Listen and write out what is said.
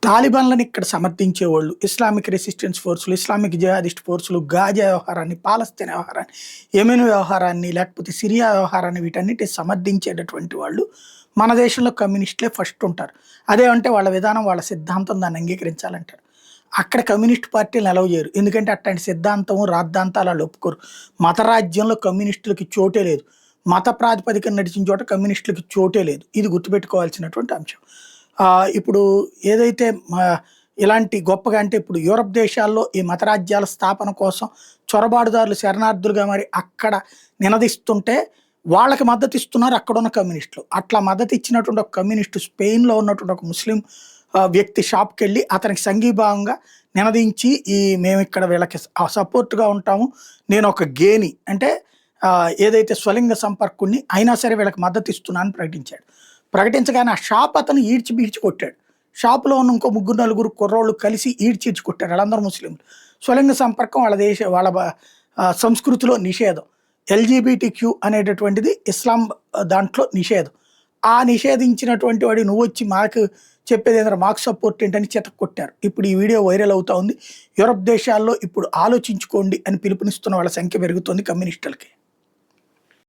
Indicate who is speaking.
Speaker 1: తాలిబాన్‌లని ఇక్కడ సమర్థించేవాళ్ళు, Islamic resistance ఫోర్సులు, ఇస్లామిక్ జిహాదిస్ట్ ఫోర్సులు, గాజా వ్యవహారాన్ని, పాలస్తీనా వ్యవహారాన్ని, యెమెన్ వ్యవహారాన్ని, లేకపోతే సిరియా వ్యవహారాన్ని వీటన్నిటిని సమర్థించేటటువంటి వాళ్ళు మన దేశంలో కమ్యూనిస్టులే ఫస్ట్ ఉంటారు. అదేమంటే వాళ్ళ విధానం, వాళ్ళ సిద్ధాంతం దాన్ని అంగీకరించాలంటారు. అక్కడ కమ్యూనిస్ట్ పార్టీలను అలౌ చేయరు. ఎందుకంటే అట్లాంటి సిద్ధాంతం, రాద్ధాంతాలు ఆళ్ళు ఒప్పుకోరు. మత రాజ్యంలో కమ్యూనిస్టులకి చోటే లేదు. మత ప్రాతిపదికన నడిచిన చోట కమ్యూనిస్టులకి చోటే లేదు. ఇది గుర్తుపెట్టుకోవాల్సినటువంటి అంశం. ఇప్పుడు ఏదైతే ఇలాంటి గొప్పగా అంటే ఇప్పుడు యూరప్ దేశాల్లో ఈ మతరాజ్యాల స్థాపన కోసం చొరబాటుదారులు శరణార్థులుగా మరి అక్కడ నినదిస్తుంటే వాళ్ళకి మద్దతు ఇస్తున్నారు అక్కడున్న కమ్యూనిస్టులు. అట్లా మద్దతు ఇచ్చినటువంటి ఒక కమ్యూనిస్టు స్పెయిన్‌లో ఉన్నటువంటి ఒక ముస్లిం వ్యక్తి షాప్‌కెళ్ళి అతనికి సంఘీభావంగా నినదించి మేమిక్కడ వీళ్ళకి సపోర్ట్‌గా ఉంటాము. నేనొక గేని అంటే ఏదైతే స్వలింగ సంపర్కుడిని అయినా సరే వీళ్ళకి మద్దతు ఇస్తున్నానని ప్రకటించాడు. ప్రకటించగానే ఆ షాప్ అతను ఈడ్చి కొట్టాడు. షాప్‌లో ఉన్న ఇంకో ముగ్గురు, నలుగురు కుర్రోళ్ళు కలిసి ఈడ్చి కొట్టారు. వాళ్ళందరూ ముస్లింలు. స్వలింగ సంపర్కం వాళ్ళ సంస్కృతిలో నిషేధం. ఎల్‌జీబీటీక్యూ అనేటటువంటిది ఇస్లాం దాంట్లో నిషేధం. ఆ నిషేధించినటువంటి వాడు నువ్వొచ్చి మాకు చెప్పేదేందిరా, మాకు సపోర్ట్ ఏంటని చితక్కొట్టారు. ఇప్పుడు ఈ వీడియో వైరల్ అవుతా ఉంది. యూరప్ దేశాల్లో ఇప్పుడు ఆలోచించుకోండి అని పిలుపునిస్తున్న వాళ్ళ సంఖ్య పెరుగుతోంది కమ్యూనిస్టులకి.